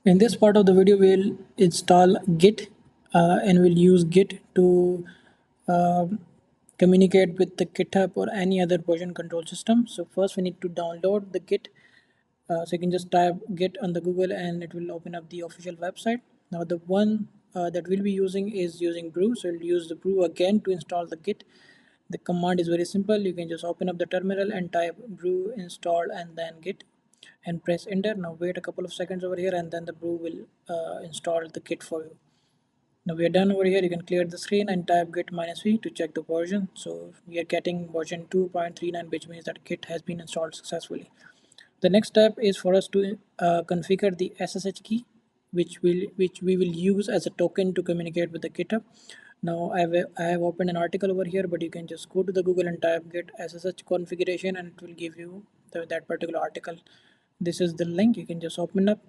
In this part of the video, we'll install Git and we'll use Git to communicate with the GitHub or any other version control system. So first we need to download the Git. So you can just type Git on the Google and it will open up the official website. Now the one that we'll be using is using brew. So we'll use the brew again to install the Git. The command is very simple. You can just open up the terminal and type brew install and then Git and press enter. Now wait a couple of seconds over here and then the brew will install the Git for you. Now we are done over here. You can clear the screen and type git -v to check the version. So we are getting version 2.39, which means that Git has been installed successfully. The next step is for us to configure the SSH key, which we will use as a token to communicate with the GitHub. Now I have opened an article over here, but you can just go to the Google and type git SSH configuration, and it will give you that particular article. This is the link. You can just open up,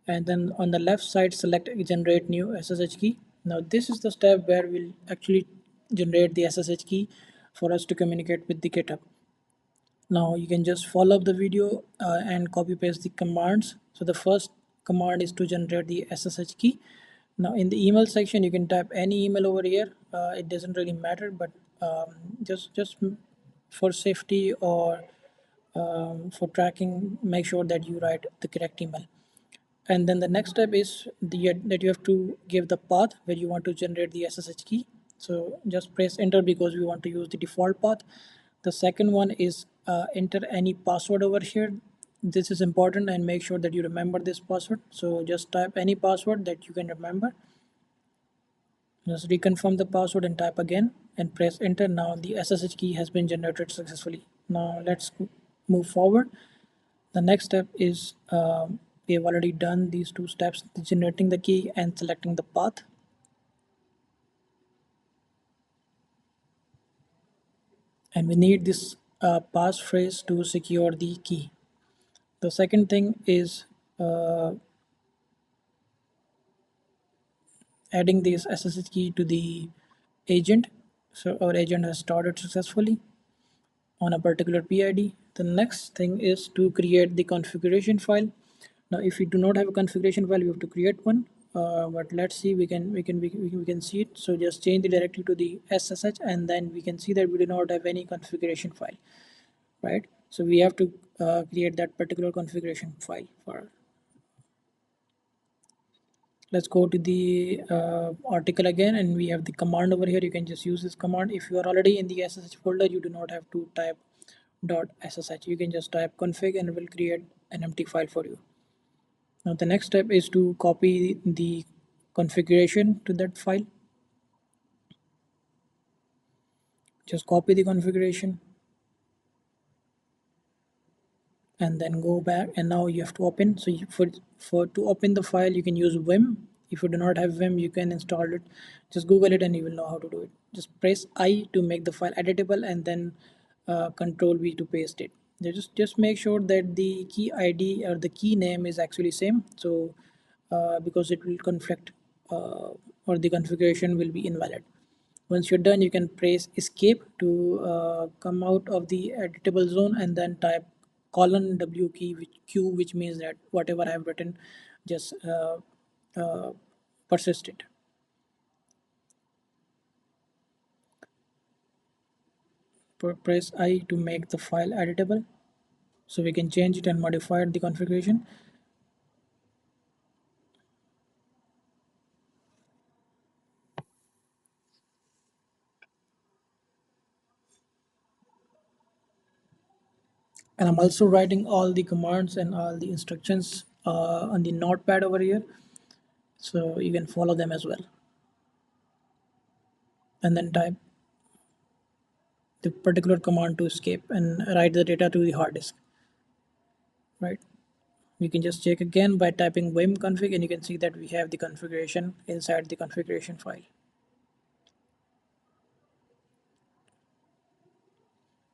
and then on the left side select generate new SSH key. Now this is the step where we'll actually generate the SSH key for us to communicate with the GitHub. Now you can just follow up the video and copy paste the commands. So the first command is to generate the SSH key. Now in the email section you can type any email over here. It doesn't really matter, but just for safety or for tracking, make sure that you write the correct email. And then the next step is that you have to give the path where you want to generate the SSH key. So just press enter because we want to use the default path. The second one is enter any password over here. This is important and make sure that you remember this password. So just type any password that you can remember. Just reconfirm the password and type again and press enter. Now the SSH key has been generated successfully. Now let's move forward. The next step is we have already done these two steps, generating the key and selecting the path. And we need this passphrase to secure the key. The second thing is adding this SSH key to the agent. So our agent has started successfully on a particular PID. The next thing is to create the configuration file. Now if we do not have a configuration file, we have to create one, but let's see, we can see it. So just change the directory to the SSH and then we can see that we do not have any configuration file, right? So we have to create that particular configuration file for. Let's go to the article again and we have the command over here. You can just use this command. If you are already in the SSH folder, you do not have to type .ssh. You can just type config and it will create an empty file for you. Now the next step is to copy the configuration to that file. Just copy the configuration and then go back, and now you have to open. So for to open the file you can use Vim. If you do not have Vim, you can install it. Just Google it and you will know how to do it. Just press I to make the file editable and then Control V to paste it. Just make sure that the key ID or the key name is actually same. So because it will conflict or the configuration will be invalid. Once you're done, you can press escape to come out of the editable zone and then type colon W key which means that whatever I have written, just uh, persist it. Press I to make the file editable. So we can change it and modify the configuration. And I'm also writing all the commands and all the instructions on the notepad over here, so you can follow them as well. And then type the particular command to escape and write the data to the hard disk, right? We can just check again by typing vim config and you can see that we have the configuration inside the configuration file.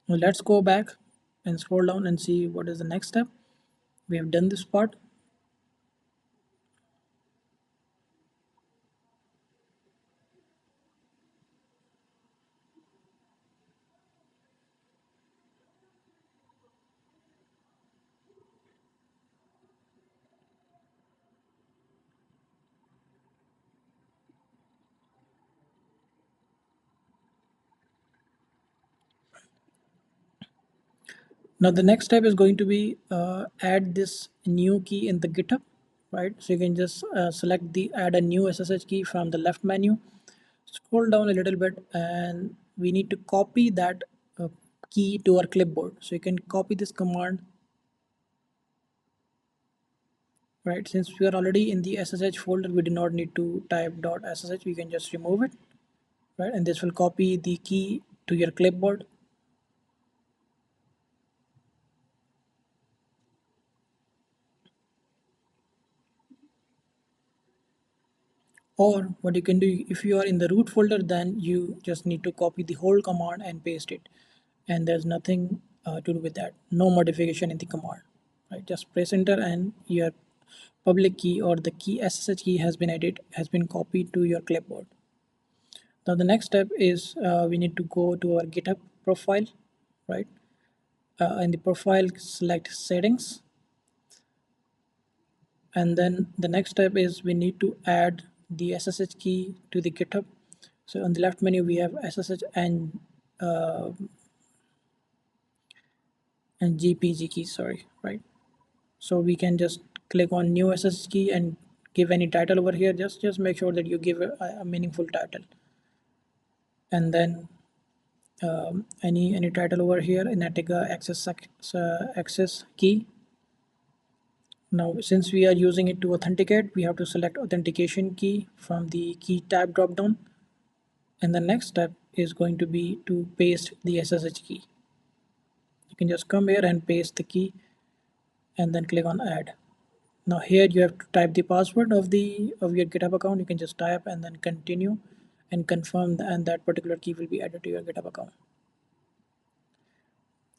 Now let's go back and scroll down and see what is the next step. We have done this part. Now the next step is going to be add this new key in the GitHub, right? So you can just select the add a new SSH key from the left menu, scroll down a little bit, and we need to copy that key to our clipboard. So you can copy this command, right? Since we are already in the SSH folder, we do not need to type .ssh, we can just remove it, right? And this will copy the key to your clipboard. Or what you can do, if you are in the root folder, then you just need to copy the whole command and paste it. And there's nothing to do with that. No modification in the command, right? Just press enter and your public key or the key SSH key has been added, has been copied to your clipboard. Now the next step is we need to go to our GitHub profile, right? In the profile, select settings, and then the next step is we need to add the SSH key to the GitHub. So on the left menu we have SSH and GPG key, sorry, right? So we can just click on new SSH key and give any title over here. Just make sure that you give a meaningful title, and then any title over here, Enatega access key. Now, since we are using it to authenticate, we have to select authentication key from the key tab dropdown. And the next step is going to be to paste the SSH key. You can just come here and paste the key and then click on add. Now here you have to type the password of your GitHub account. You can just type and then continue and confirm, and that particular key will be added to your GitHub account.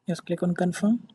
Just click on confirm.